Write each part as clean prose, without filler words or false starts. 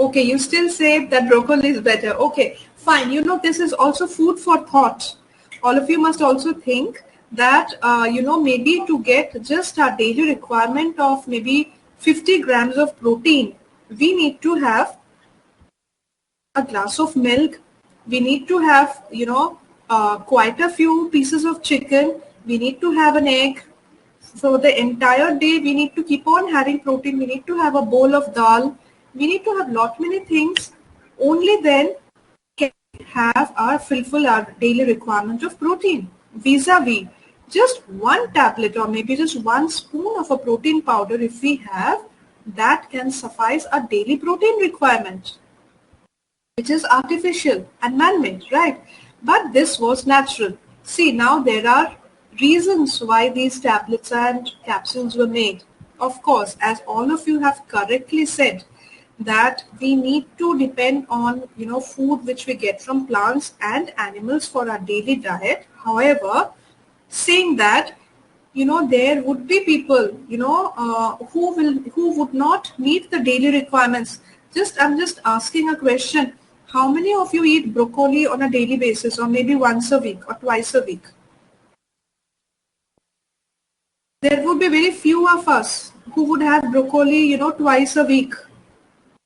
Okay, you still say that broccoli is better. Okay, fine. You know, this is also food for thought. All of you must also think that, maybe to get just our daily requirement of maybe 50 grams of protein, we need to have a glass of milk. We need to have, quite a few pieces of chicken. We need to have an egg. So the entire day we need to keep on having protein. We need to have a bowl of dal. We need to have lot many things. Only then can we have our fulfill our daily requirement of protein. Vis-a-vis just one tablet or maybe just one spoon of a protein powder, if we have, that can suffice our daily protein requirement, which is artificial and man-made, right? But this was natural. See, now there are reasons why these tablets and capsules were made. Of course, as all of you have correctly said, that we need to depend on, food which we get from plants and animals for our daily diet. However, saying that, there would be people, who would not meet the daily requirements. I'm just asking a question. How many of you eat broccoli on a daily basis, or maybe once a week or twice a week? There would be very few of us who would have broccoli, twice a week.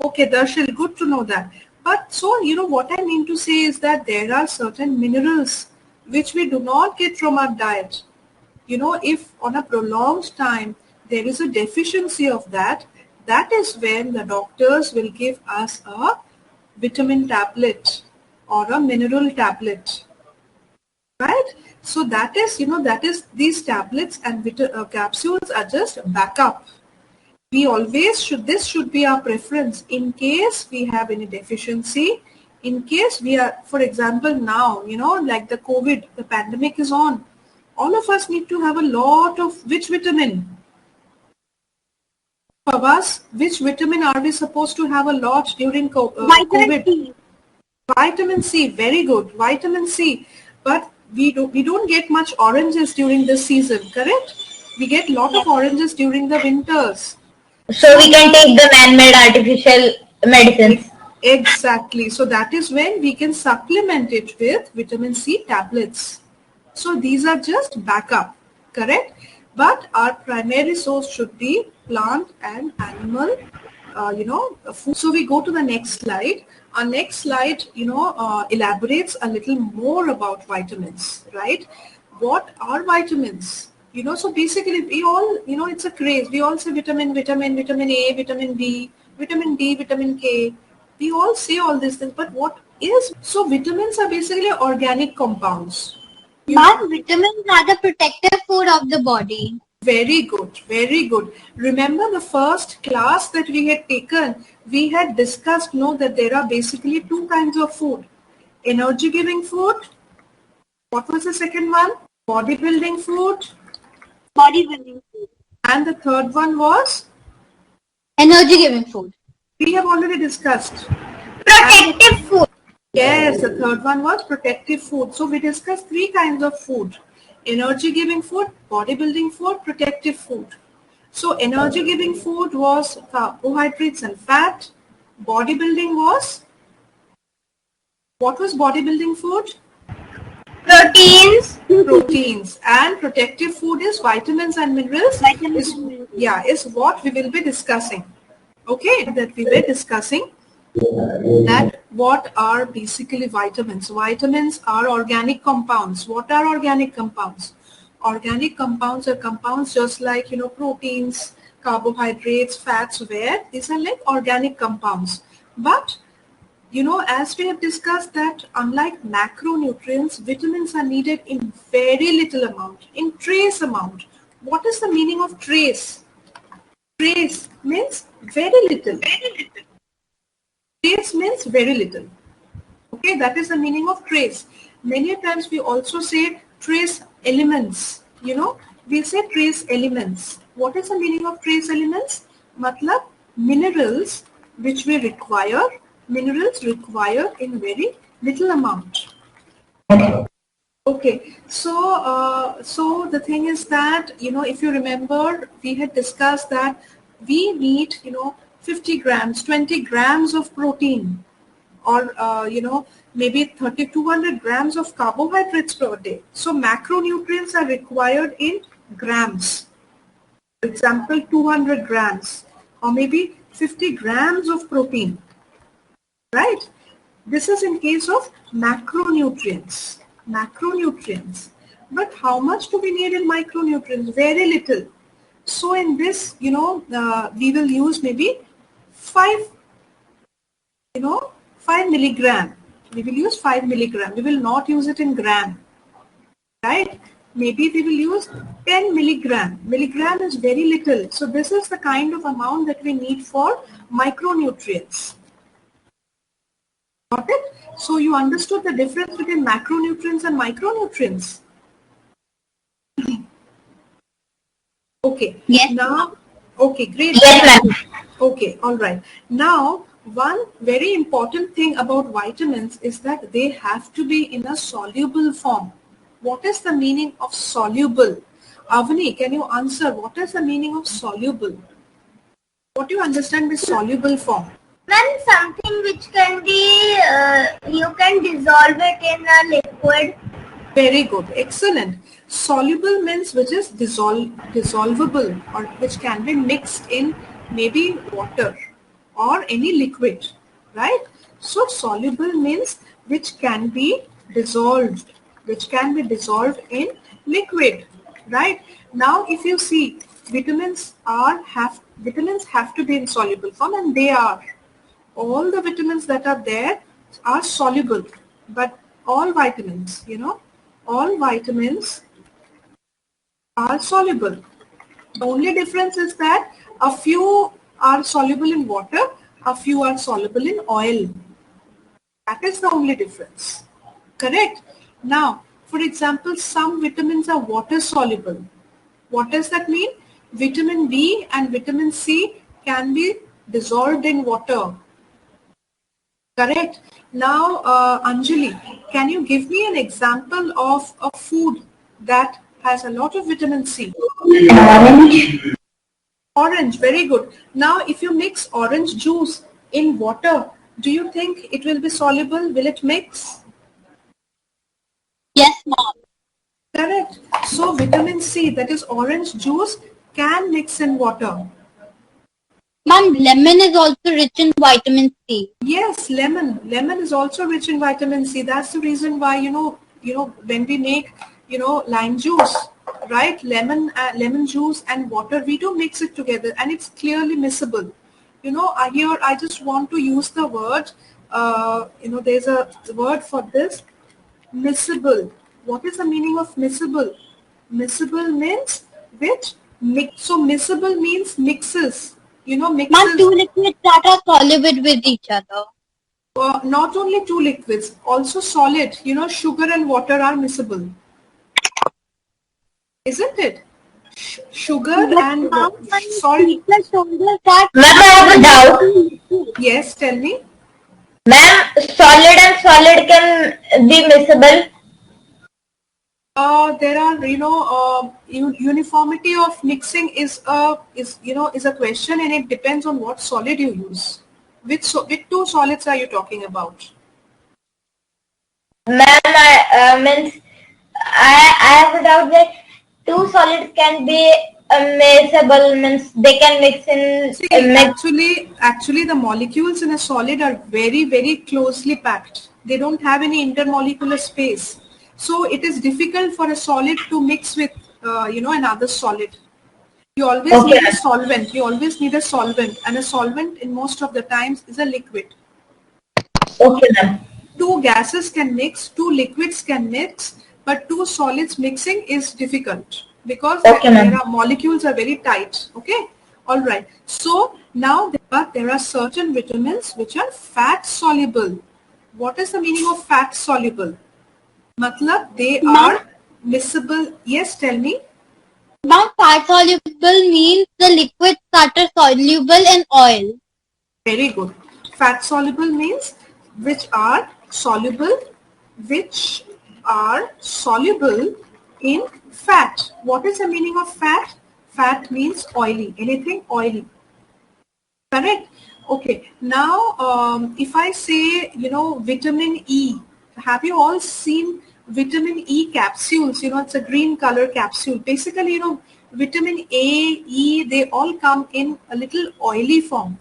Okay, Darshil, good to know that. But so, what I mean to say is that there are certain minerals which we do not get from our diet. If on a prolonged time there is a deficiency of that, that is when the doctors will give us a vitamin tablet or a mineral tablet, right? So that is these tablets and capsules are just backup. We always this should be our preference in case we have any deficiency, in case we are, for example, now, like the COVID, the pandemic is on. All of us need to have a lot of which vitamin? For us, which vitamin are we supposed to have a lot during COVID? C. Vitamin C, very good. Vitamin C. But we don't get much oranges during this season, correct? We get lot of oranges during the winters. So we can take the man-made artificial medicines. Exactly. So that is when we can supplement it with vitamin C tablets. So these are just backup, correct? But our primary source should be plant and animal, food. So we go to the next slide. Our next slide, elaborates a little more about vitamins, right? What are vitamins? So basically we all, it's a craze. We all say vitamin A, vitamin B, vitamin D, vitamin K. We all say all these things, but what is? So vitamins are basically organic compounds. Ma'am, vitamins are the protective food of the body. Very good, very good. Remember the first class that we had taken, we had discussed, that there are basically two kinds of food. Energy giving food. What was the second one? Bodybuilding food. Bodybuilding food. And the third one was? Energy giving food. We have already discussed. Protective food. Yes, the third one was protective food. So we discussed three kinds of food. Energy giving food, bodybuilding food, protective food. So energy giving food was carbohydrates and fat. Bodybuilding was? What was bodybuilding food? Proteins. Proteins. And protective food is vitamins and minerals. Is what we will be discussing. Okay, that we were discussing. That what are basically vitamins. Vitamins are organic compounds. What are organic compounds? Organic compounds are compounds just like, proteins, carbohydrates, fats, where these are like organic compounds. But, as we have discussed that unlike macronutrients, vitamins are needed in very little amount, in trace amount. What is the meaning of trace? Trace means very little. Trace means very little. Okay, that is the meaning of trace. Many times we also say trace elements. We say trace elements. What is the meaning of trace elements? Matlab, minerals which we require. Minerals required in very little amount. Okay, so the thing is that, if you remember, we had discussed that we need, 50 grams, 20 grams of protein, or maybe 200 grams of carbohydrates per day. So macronutrients are required in grams. For example, 200 grams or maybe 50 grams of protein, right? This is in case of macronutrients. Macronutrients. But how much do we need in micronutrients? Very little. So in this, we will use maybe 5 milligram. We will use 5 milligram. We will not use it in gram, right? Maybe we will use 10 milligram. Milligram is very little. So this is the kind of amount that we need for micronutrients. Got it? So you understood the difference between macronutrients and micronutrients? Okay. Yes. Now, okay, great. Yes, ma'am. Okay, all right. Now, one very important thing about vitamins is that they have to be in a soluble form. What is the meaning of soluble? Avani, can you answer? What is the meaning of soluble? What do you understand by soluble form? When something which can be, you can dissolve it in a liquid. Very good. Excellent. Soluble means which is dissolvable or which can be mixed in maybe water or any liquid, right? So soluble means which can be dissolved, in liquid, right? Now if you see, vitamins have to be in soluble form, and they are. All the vitamins that are there are soluble, but all vitamins, all vitamins are soluble. The only difference is that a few are soluble in water, a few are soluble in oil. That is the only difference. Correct? Now, for example, some vitamins are water soluble. What does that mean? Vitamin B and vitamin C can be dissolved in water. Correct. Now, Anjali, can you give me an example of a food that has a lot of vitamin C? Orange. Orange, very good. Now, if you mix orange juice in water, do you think it will be soluble? Will it mix? Yes, ma'am. Correct. So, vitamin C, that is orange juice, can mix in water. Ma'am, lemon is also rich in vitamin C. Yes, lemon. Lemon is also rich in vitamin C. That's the reason why, when we make, lime juice, right? Lemon juice and water, we do mix it together and it's clearly miscible. Here I just want to use the word, there's a word for this, miscible. What is the meaning of miscible? Miscible means which mix. So miscible means mixes. Mixes. Ma'am, two liquids that are soluble with each other. Not only two liquids, also solid. Sugar and water are miscible. Isn't it? Sugar and salt. Ma'am, I have a doubt. Yes, tell me. Ma'am, solid and solid can be miscible. There are, uniformity of mixing is a question, and it depends on what solid you use. Which two solids are you talking about? Ma'am, I have a doubt that two solids can be miscible, means they can mix in. See, actually, the molecules in a solid are very, very closely packed. They don't have any intermolecular space. So it is difficult for a solid to mix with, another solid. You always need a solvent. You always need a solvent, and a solvent in most of the times is a liquid. Okay, ma'am. Two gases can mix, two liquids can mix, but two solids mixing is difficult because molecules are very tight. Okay, all right. So now there are certain vitamins which are fat soluble. What is the meaning of fat soluble? Matlab they are miscible. Yes, tell me. Now, fat soluble means the liquids that are soluble in oil. Very good. Fat soluble means which are soluble in fat. What is the meaning of fat? Fat means oily. Anything oily. Correct. Okay, now if I say, vitamin E, have you all seen vitamin E capsules? It's a green color capsule. Basically, vitamin A, E, they all come in a little oily form.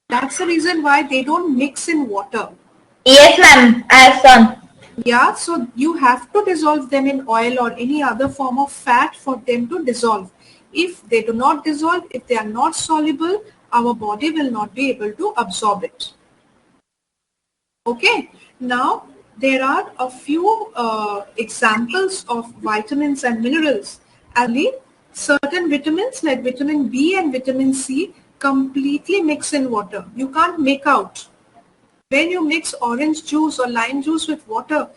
That's the reason why they don't mix in water. Yes, ma'am. I have some. Yeah, so you have to dissolve them in oil or any other form of fat for them to dissolve. If they do not dissolve, if they are not soluble, our body will not be able to absorb it. Okay, now there are a few examples of vitamins and minerals. Actually, certain vitamins like vitamin B and vitamin C completely mix in water. You can't make out. When you mix orange juice or lime juice with water,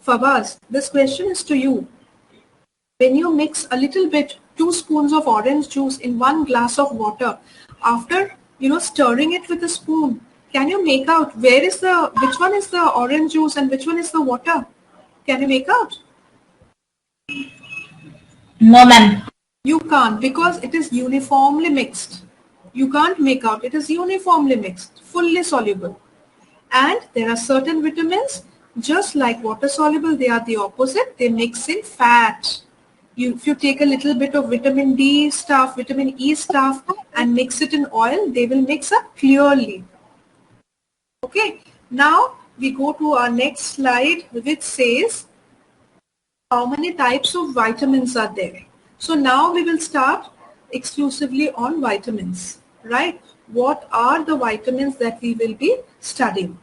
Fawaz, this question is to you. When you mix a little bit, 2 spoons of orange juice in 1 glass of water, after stirring it with a spoon, can you make out which one is the orange juice and which one is the water? Can you make out? No, ma'am. You can't, because it is uniformly mixed. You can't make out. It is uniformly mixed, fully soluble. And there are certain vitamins, just like water soluble, they are the opposite. They mix in fat. If you take a little bit of vitamin D stuff, vitamin E stuff, and mix it in oil, they will mix up clearly. Okay, now we go to our next slide, which says how many types of vitamins are there. So now we will start exclusively on vitamins, right? What are the vitamins that we will be studying,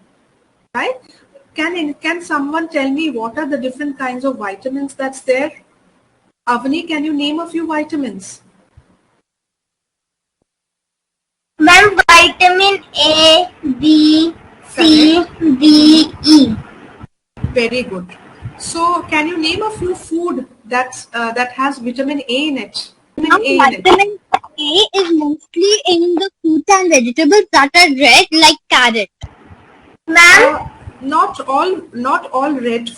right? Can someone tell me what are the different kinds of vitamins that's there? Avani, can you name a few vitamins? Ma'am, vitamin A, B, C, D, E. Very good. So can you name a few food that has vitamin A in it? Vitamin A is mostly in the fruits and vegetables that are red, like carrot. Ma'am, Not all red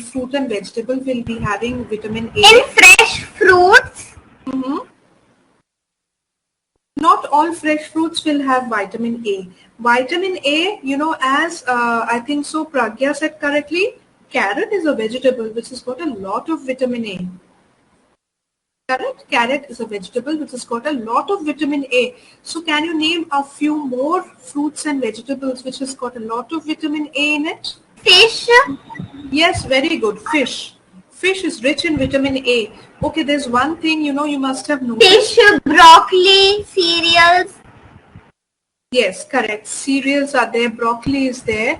fruit and vegetable will be having vitamin A. in fresh fruits. Not all fresh fruits will have vitamin A. Vitamin A, as I think so Pragya said correctly, carrot is a vegetable which has got a lot of vitamin A. Carrot is a vegetable which has got a lot of vitamin A. So can you name a few more fruits and vegetables which has got a lot of vitamin A in it? Fish. Yes, very good. Fish. Fish is rich in vitamin A. Okay, there's one thing you must have noticed. Fish, broccoli, cereals. Yes, correct. Cereals are there, broccoli is there.